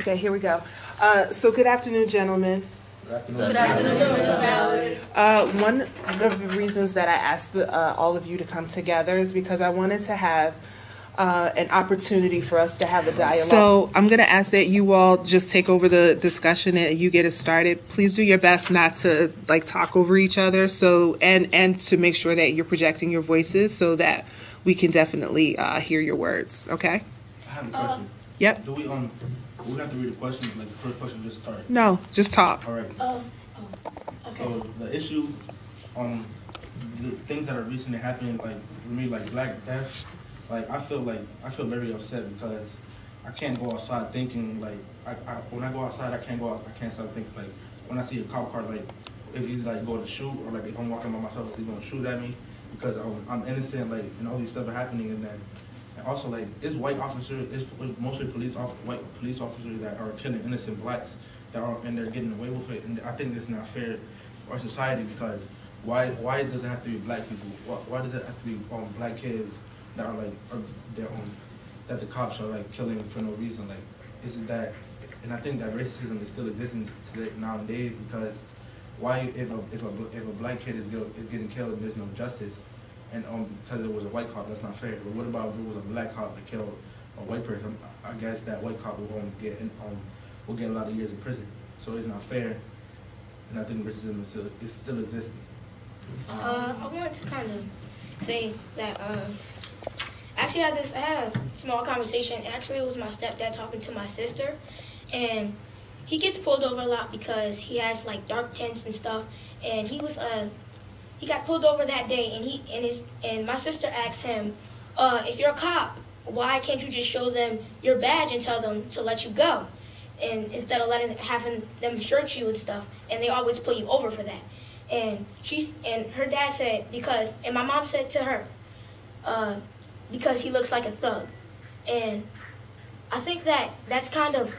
Okay, here we go. So good afternoon, gentlemen. Good afternoon, Mr. Ballard. One of the reasons that I asked all of you to come together is because I wanted to have an opportunity for us to have a dialogue. So I'm going to ask that you all just take over the discussion and you get it started. Please do your best not to talk over each other. So and to make sure that you're projecting your voices so that we can definitely hear your words. Okay. I have a question. Yep. Do we have to read the question? Like the first question just started. No, just talk. All right. Okay. So the issue, the things that are recently happening, like for me, like Black Death, like I feel very upset because I can't go outside thinking like when I go outside I can't stop thinking like when I see a cop car like if he's like going to shoot or like if I'm walking by myself if he's gonna shoot at me because I'm innocent like and all these stuff are happening and then. And also, like, it's white officers, it's mostly white police officers that are killing innocent blacks and they're getting away with it. And I think it's not fair for our society because why does it have to be black people? Why does it have to be black kids that are that the cops are like killing for no reason? Like, isn't that? And I think that racism is still existing today nowadays because why if a black kid is getting killed and there's no justice? And because it was a white cop, that's not fair. But what about if it was a black cop that killed a white person? I guess that white cop will get a lot of years in prison. So it's not fair, and I think racism is still existing. I wanted to kind of say that actually I had a small conversation. Actually, it was my stepdad talking to my sister, and he gets pulled over a lot because he has like dark tints and stuff, and he got pulled over that day, and my sister asked him, if you're a cop, why can't you just show them your badge and tell them to let you go? And instead of having them search you and stuff, and they always pull you over for that. And her dad said and my mom said to her, because he looks like a thug. And I think that's kind of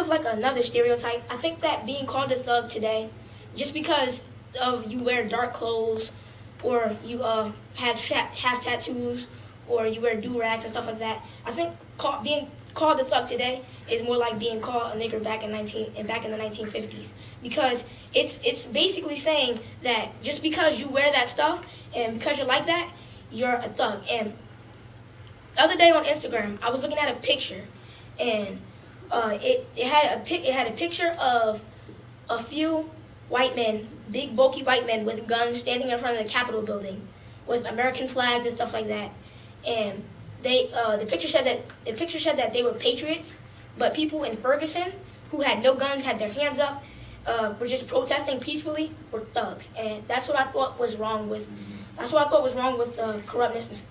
like another stereotype. I think that being called a thug today, just because of you wear dark clothes, or you have tattoos, or you wear do-rags and stuff like that. I think being called a thug today is more like being called a nigger back in the 1950s, because it's basically saying that just because you wear that stuff and because you're like that, you're a thug. And the other day on Instagram, I was looking at a picture, and it had a picture of a few white men, big bulky white men with guns standing in front of the Capitol building with American flags and stuff like that. And the picture said that they were patriots, but people in Ferguson who had no guns, had their hands up, were just protesting peacefully, were thugs. And that's what I thought was wrong with corruptness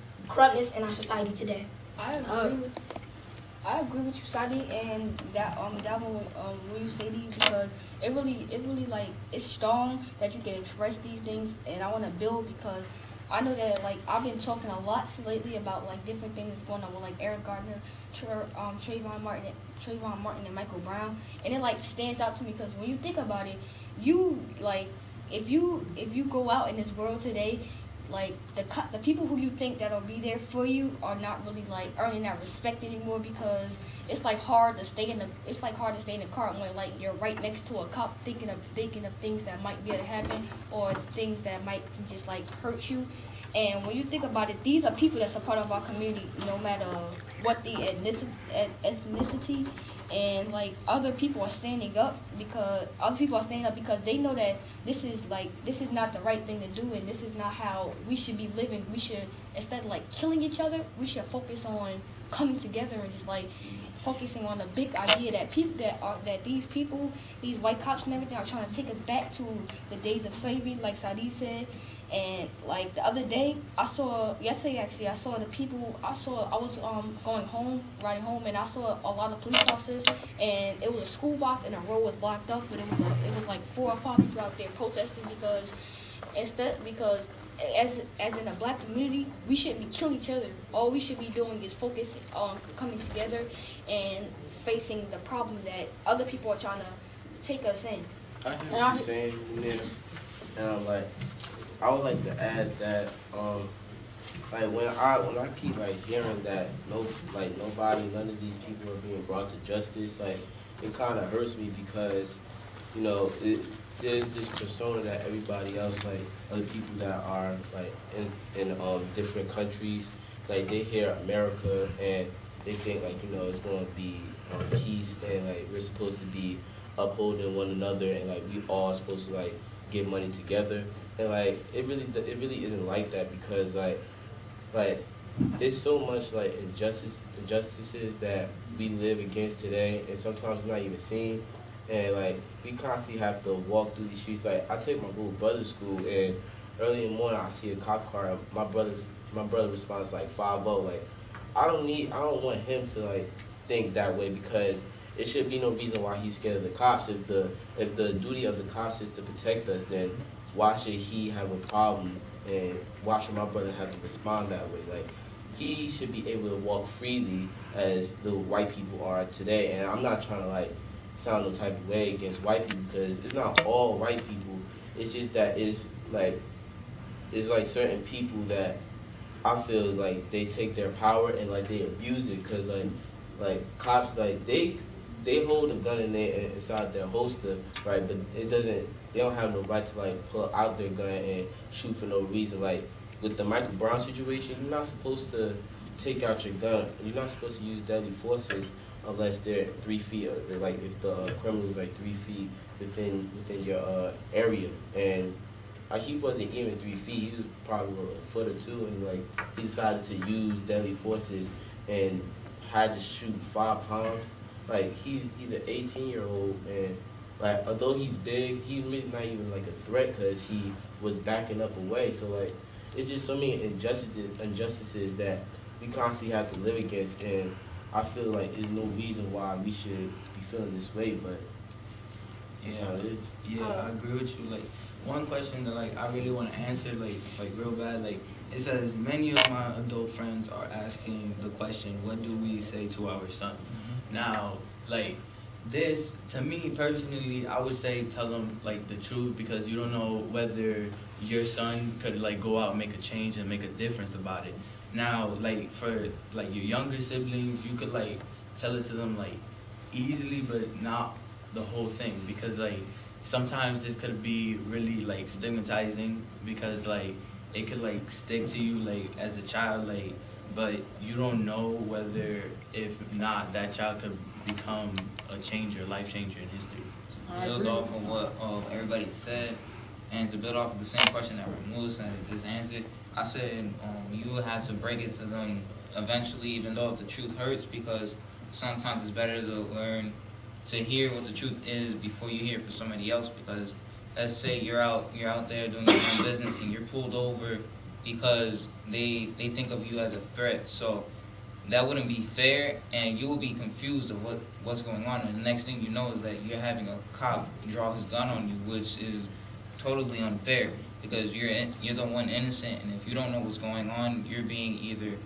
in our society today. I agree with you, Sadi, and that when you say these, because it really like it's strong that you can express these things, and I want to build because I know that like I've been talking a lot lately about like different things going on with like Eric Gardner, Trayvon Martin, and Michael Brown, and it like stands out to me because when you think about it, you like if you go out in this world today. Like the people who you think that'll be there for you are not really like earning that respect anymore because it's like hard to stay in the car when like you're right next to a cop thinking of things that might be able to happen or things that might just like hurt you. And when you think about it, these are people that's a part of our community, no matter what the ethnicity. And like other people are standing up because they know that this is not the right thing to do, and this is not how we should be living. We should, instead of like killing each other, we should focus on coming together and just like focusing on the big idea that these white cops and everything are trying to take us back to the days of slavery, like Sadi said. And like the other day, yesterday actually, I was riding home, and I saw a lot of police officers, and it was a school bus, and the road was blocked up, but it was like 4 or 5 people out there protesting because as in a black community, we shouldn't be killing each other. All we should be doing is focusing on coming together and facing the problem that other people are trying to take us in. I hear what you're saying, and I would like to add that like when I keep like hearing that none of these people are being brought to justice, like it kind of hurts me because, you know, there's this persona that everybody else, like other people that are like in different countries, like they hear America and they think like, you know, it's going to be peace and like we're supposed to be upholding one another and like we all supposed to like get money together. And like it really isn't like that because like there's so much like injustices that we live against today, and sometimes it's not even seen. And like we constantly have to walk through these streets. Like I take my little brother to school, and early in the morning I see a cop car. My brother responds like 5-0. Like I don't want him to like think that way because it should be no reason why he's scared of the cops. If the duty of the cops is to protect us, then why should he have a problem and why should my brother have to respond that way? Like he should be able to walk freely as the white people are today. And I'm not trying to like sound no type of way against white people because it's not all white people. It's just that it's like certain people that I feel like they take their power and like they abuse it because like cops like they hold a gun inside their holster, right? But they don't have no right to like pull out their gun and shoot for no reason. Like with the Michael Brown situation, you're not supposed to take out your gun. You're not supposed to use deadly forces unless they're 3 feet, or like if the criminal is like 3 feet within your area. And he wasn't even 3 feet. He was probably a foot or two, and like he decided to use deadly forces and had to shoot 5 times. Like he's an 18-year-old, and like although he's big, he's really not even like a threat because he was backing up away. So like it's just so many injustices that we constantly have to live against, and I feel like there's no reason why we should be feeling this way, but that's how it is. Yeah, I agree with you. Like one question that like I really want to answer like real bad, like it says many of my adult friends are asking the question, what do we say to our sons? Mm-hmm. Now, like this, to me personally, I would say tell them like the truth because you don't know whether your son could like go out and make a change and make a difference about it. Now, like for like your younger siblings, you could like tell it to them like easily, but not the whole thing because like sometimes this could be really like stigmatizing because like it could like stick to you like as a child, like, but you don't know whether if not that child could become a changer, life changer in history. To build off of what everybody said, and to build off of the same question that Ramul just answered, I said you have to break it to them eventually, even though the truth hurts, because sometimes it's better to learn to hear what the truth is before you hear it from somebody else. Because let's say you're out there doing your own business and you're pulled over because they think of you as a threat. So that wouldn't be fair, and you will be confused of what's going on. And the next thing you know is that you're having a cop draw his gun on you, which is totally unfair because you're the one innocent, and if you don't know what's going on, you're being either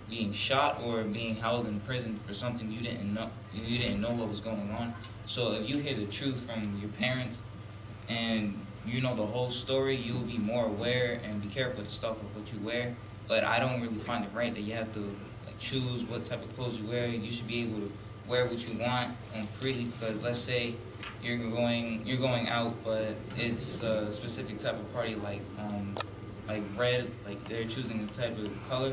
being shot or being held in prison for something you didn't know what was going on. So if you hear the truth from your parents and you know the whole story, you will be more aware and be careful with stuff of what you wear. But I don't really find it right that you have to like, choose what type of clothes you wear. You should be able to wear what you want freely. Because let's say you're going out, but it's a specific type of party, like red, like they're choosing the type of color.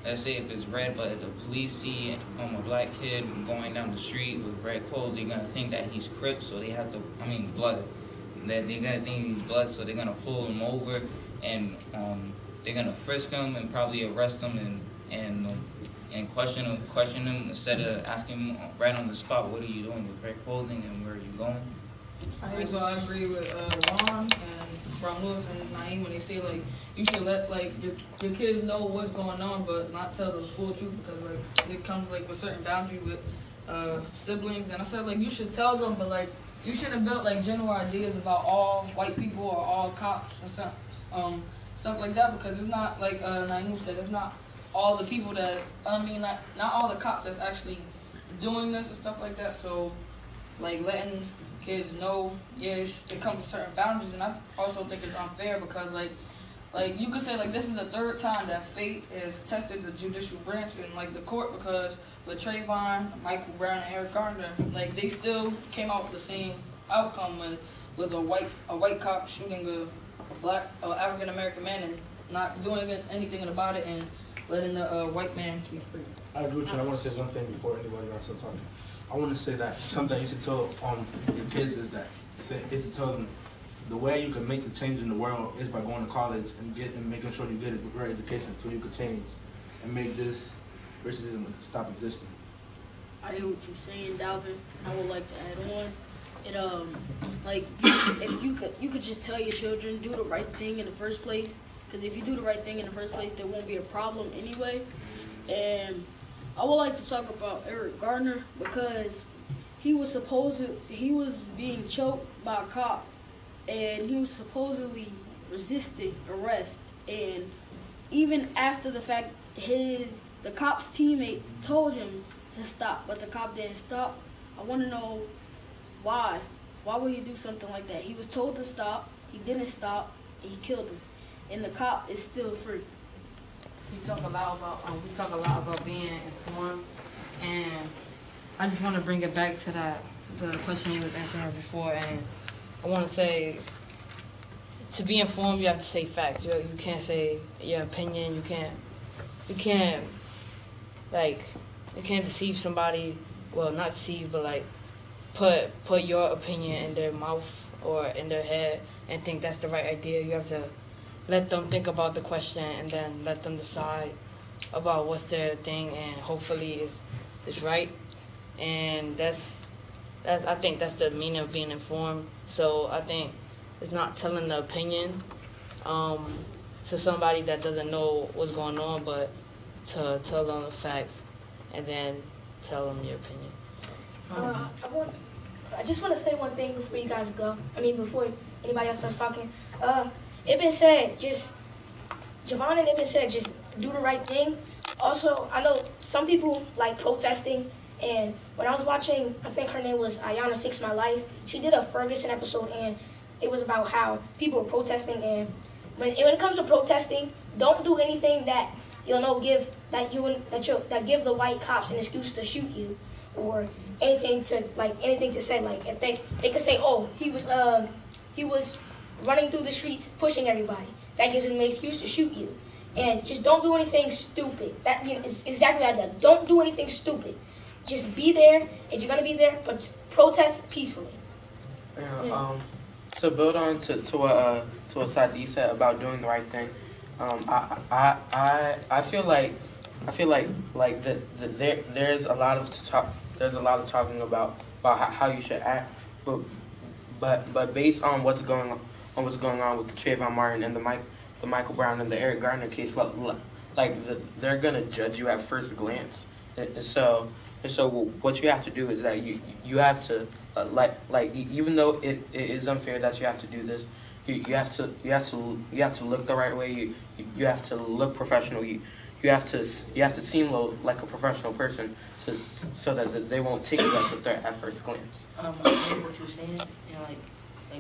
Let's say if it's red, but if the police see a black kid going down the street with red clothes, they're gonna think that he's Crip, so they have to. Blood. That they're gonna think he's blood, so they're gonna pull him over and they're gonna frisk him and probably arrest him and question him instead of asking him right on the spot, what are you doing with red clothing and where are you going? So I agree with Ron and Ron Lewis and Naeem when they say like you should let like your kids know what's going on, but not tell the full truth because like it comes like with certain boundaries with siblings. And I said like you should tell them, but like you shouldn't build like general ideas about all white people or all cops and stuff like that, because it's not like Naeem said, it's not all the people that not all the cops that's actually doing this and stuff like that. So like letting kids know, yeah, it comes with certain boundaries. And I also think it's unfair because like like you could say like this is the third time that fate has tested the judicial branch and like the court, because with Trayvon, Michael Brown, and Eric Garner, like they still came out with the same outcome with a white cop shooting a black African American man and not doing anything about it and letting the white man be free. I agree with you. I want to say one thing before anybody else starts talking. I want to say that something you should tell your kids is to tell them the way you can make the change in the world is by going to college and making sure you get a great education so you can change and make this racism stop existing. I hear what you're saying, Dalvin. I would like to add on. It like if you could just tell your children do the right thing in the first place, because if you do the right thing in the first place, there won't be a problem anyway. And I would like to talk about Eric Garner because he was being choked by a cop, and he was supposedly resisting arrest. And even after the fact, the cop's teammates told him to stop, but the cop didn't stop. I want to know why. Why would he do something like that? He was told to stop, he didn't stop, and he killed him. And the cop is still free. We talk a lot about being informed, and I just want to bring it back to the question you was answering before, and I want to say, to be informed, you have to say facts. You can't say your opinion. You can't deceive somebody. Well, not deceive, but like put your opinion in their mouth or in their head and think that's the right idea. You have to let them think about the question and then let them decide about what's their thing, and hopefully it's right. And I think that's the meaning of being informed. So I think it's not telling the opinion to somebody that doesn't know what's going on, but to tell them the facts and then tell them your opinion. I just want to say one thing before you guys go. Before anybody else starts talking. Ibn said, Javon and Ibn said, just do the right thing. Also, I know some people like protesting, and when I was watching, I think her name was Ayana Fix My Life, she did a Ferguson episode, and it was about how people were protesting, and when it comes to protesting, don't do anything that give the white cops an excuse to shoot you, or anything to say, like if they could say, oh, he was running through the streets pushing everybody, that gives them an excuse to shoot you. And just don't do anything stupid. That is exactly like that. Don't do anything stupid. Just be there if you're gonna be there, but protest peacefully. To build on to what Sadi said about doing the right thing, I feel like there's a lot of talking about how you should act, but based on what's going on with the Trayvon Martin and the Michael Brown and the Eric Garner case, they're gonna judge you at first glance. And so what you have to do is that you have to even though it is unfair that you have to do this, you have to look the right way. You have to look professional. You have to seem like a professional person, so that they won't take you as a threat at first glance. I agree what you're saying, like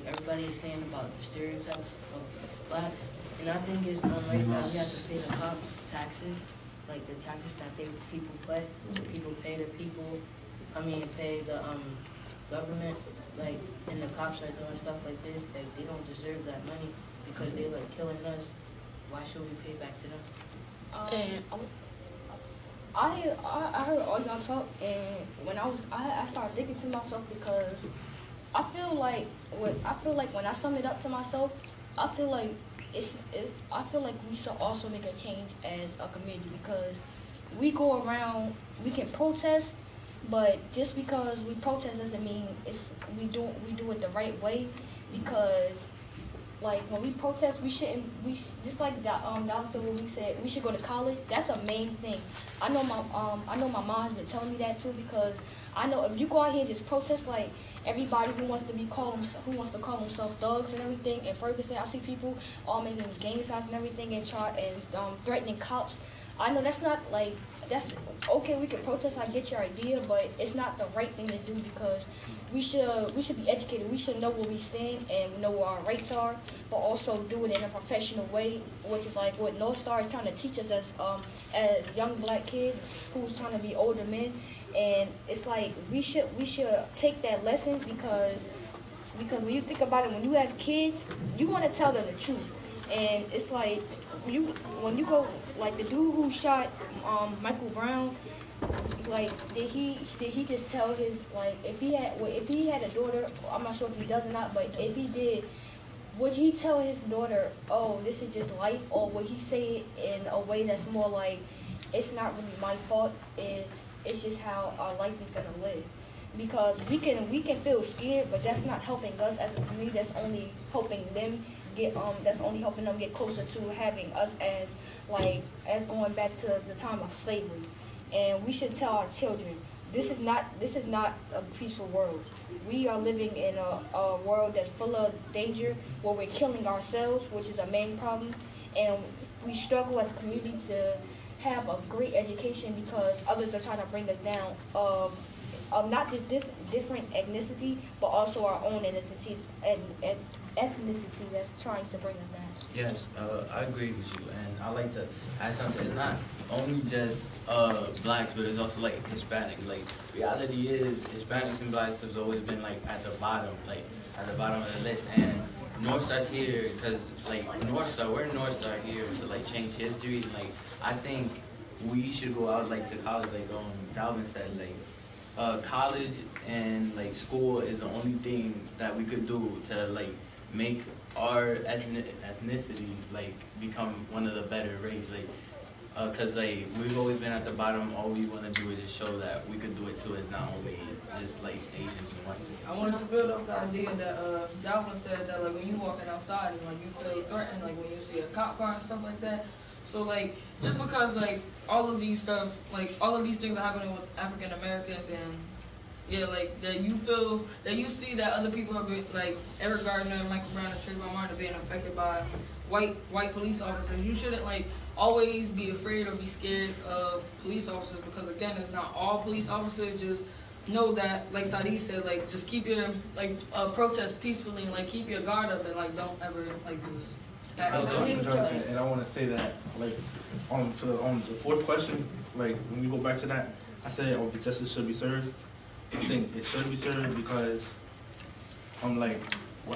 everybody is saying about the stereotypes of blacks, and I think it's right now we have to pay the cops taxes, like the taxes that people pay. People pay the pay the government, and the cops are doing stuff like this. They don't deserve that money because they killing us. Why should we pay back to them? I heard all y'all talk, and when I started thinking to myself, because I feel like when I sum it up to myself, I feel like we should also make a change as a community, because we go around, we can protest, but just because we protest doesn't mean we do it the right way, because when we protest, just like that said when we said we should go to college. That's a main thing. I know my mom has been telling me that too, because I know if you go out here and just protest like everybody who wants to call themselves thugs and everything, in Ferguson, I see people all making gang signs and everything and threatening cops. I know that's not that's okay. We can protest. I get your idea, but it's not the right thing to do because we should be educated. We should know where we stand and know what our rights are, but also do it in a professional way, which is like what North Star is trying to teach us as young black kids who's trying to be older men. And it's like we should take that lesson because when you think about it, when you have kids, you want to tell them the truth. And it's like when you go like the dude who shot Michael Brown. Like, did he just tell his, like, if he had a daughter, I'm not sure if he does or not, but if he did, would he tell his daughter, oh, this is just life, or would he say it in a way that's more like, it's not really my fault, it's just how our life is gonna live? Because we can feel scared, but that's not helping us as a community. That's only helping them get closer to having us as going back to the time of slavery. And we should tell our children, this is not a peaceful world. We are living in a world that's full of danger, where we're killing ourselves, which is a main problem. And we struggle as a community to have a great education because others are trying to bring us down of not just different ethnicity, but also our own ethnicity that's trying to bring us down. Yes, I agree with you, and I like to add something. It's not only just blacks, but it's also like Hispanic. Like, reality is Hispanics and blacks has always been like at the bottom of the list. And North Star's here because like we're North Star here to like change history. And, like, I think we should go out like to college, like Calvin said, like college and like school is the only thing that we could do to like make our ethnicity like become one of the better race, like because like we've always been at the bottom. All we want to do is just show that we could do it too. It's not only just like Asians and white. I wanted to build up the idea that Dalvin said that like when you walking outside and like you feel threatened, like when you see a cop car and stuff like that. So like just because like all of these things are happening with African Americans and yeah, like that you see that other people are like Eric Gardner, Michael Brown, and Trayvon Martin are being affected by white police officers. You shouldn't like always be afraid or be scared of police officers because again, it's not all police officers. Just know that, like Sadi said, like just keep your protest peacefully and like keep your guard up and like don't ever like just. And I want to say that like on the fourth question, like when we go back to that, I said the justice should be served. I think it should be served because I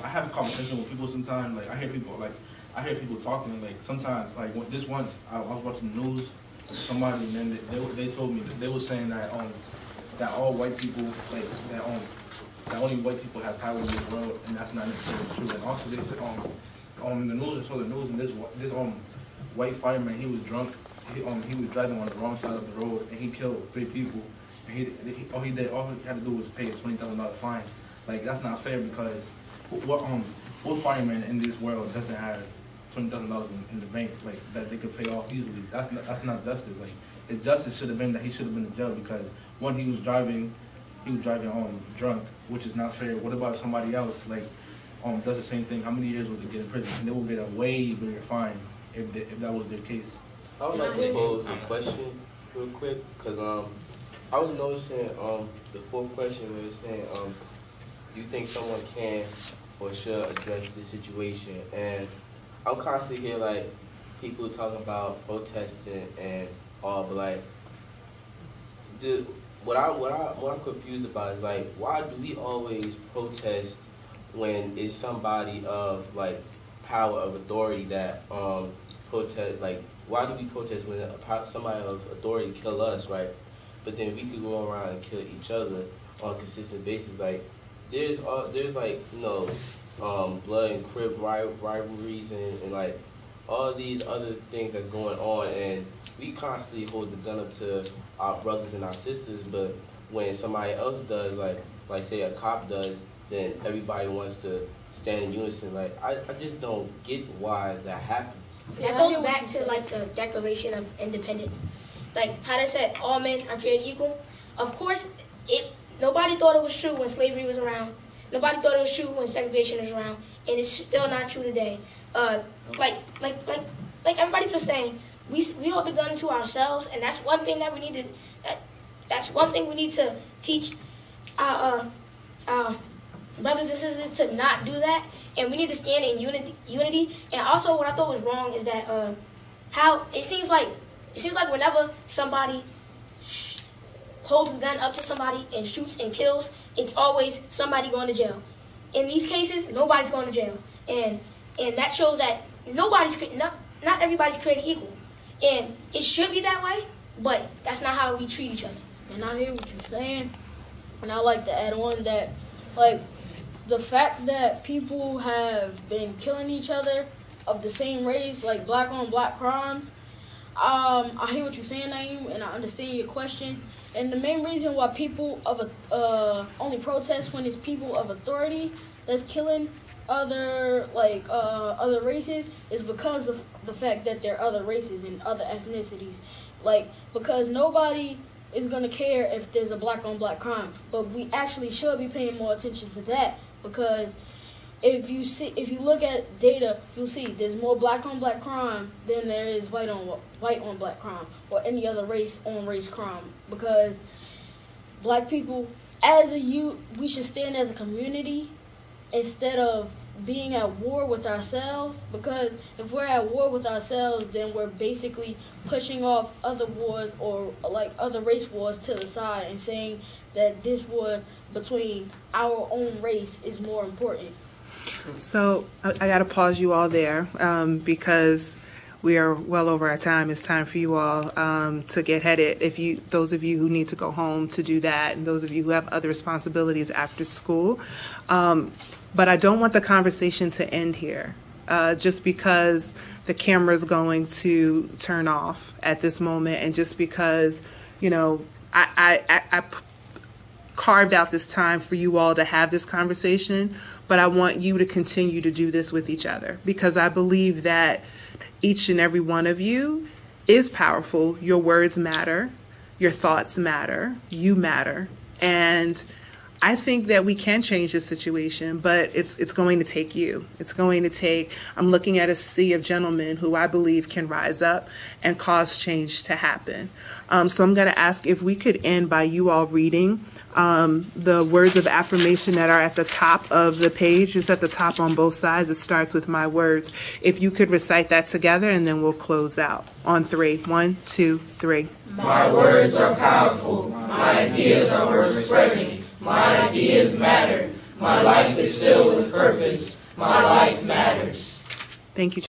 have a conversation with people sometimes. Like I hear people talking. Like sometimes, like this once I was watching the news, somebody and then they told me they were saying that that all white people that only white people have power in this world, and that's not necessarily true. And also they said the news and this white fireman, he was drunk. He was driving on the wrong side of the road and he killed 3 people. All he had to do was pay a $20,000 fine. Like that's not fair because what fireman in this world doesn't have $20,000 in the bank like that they could pay off easily? That's not justice. Like the justice should have been that he should have been in jail because one, he was driving drunk, which is not fair. What about somebody else like does the same thing? How many years will they get in prison? And they will get a way bigger fine if that was their case. I would like to pose a question real quick because I was noticing the fourth question where it's saying do you think someone can or should address this situation? And I'm constantly hear like people talking about protesting and all, but like what I'm confused about is like why do we always protest when it's somebody of like power of authority that protest? Like why do we protest when somebody of authority kill us, right? But then we could go around and kill each other on a consistent basis. Like there's like blood and crib rivalries and like all these other things that's going on, and we constantly hold the gun up to our brothers and our sisters. But when somebody else does, like say a cop does, then everybody wants to stand in unison. Like I just don't get why that happens. That goes back to like the Declaration of Independence. Like how they said all men are created equal. Of course, nobody thought it was true when slavery was around. Nobody thought it was true when segregation was around, and it's still not true today. Like everybody's been saying, we hold the gun to ourselves, and that's one thing that we need to. That's one thing we need to teach our brothers and sisters to not do that, and we need to stand in unity. And also, what I thought was wrong is that how it seems like whenever somebody holds a gun up to somebody and shoots and kills, it's always somebody going to jail. In these cases, nobody's going to jail, and that shows that not everybody's created equal, and it should be that way, but that's not how we treat each other. And I hear what you're saying, and I like to add on that, like, the fact that people have been killing each other of the same race, like black on black crimes, I hear what you're saying, Naeem, and I understand your question. And the main reason why people of only protest when it's people of authority that's killing other races is because of the fact that they're other races and other ethnicities. Like, because nobody is gonna care if there's a black on black crime, but we actually should be paying more attention to that, because if you look at data, you'll see there's more black on black crime than there is white on black crime or any other race on race crime. Because black people, as a youth, we should stand as a community instead of being at war with ourselves. Because if we're at war with ourselves, then we're basically pushing off other wars or like other race wars to the side and saying that this war between our own race is more important. So I got to pause you all there because we are well over our time. It's time for you all to get headed. Those of you who need to go home to do that, and those of you who have other responsibilities after school. But I don't want the conversation to end here just because the camera is going to turn off at this moment, and just because, you know, I carved out this time for you all to have this conversation, but I want you to continue to do this with each other, because I believe that each and every one of you is powerful. Your words matter, your thoughts matter, you matter, and I think that we can change the situation, but it's going to take you. It's going to take, I'm looking at a sea of gentlemen who I believe can rise up and cause change to happen. So I'm going to ask if we could end by you all reading the words of affirmation that are at the top of the page. It's at the top on both sides. It starts with my words. If you could recite that together, and then we'll close out on 3. 1, 2, 3. My words are powerful. My ideas are worth spreading. My ideas matter. My life is filled with purpose. My life matters. Thank you.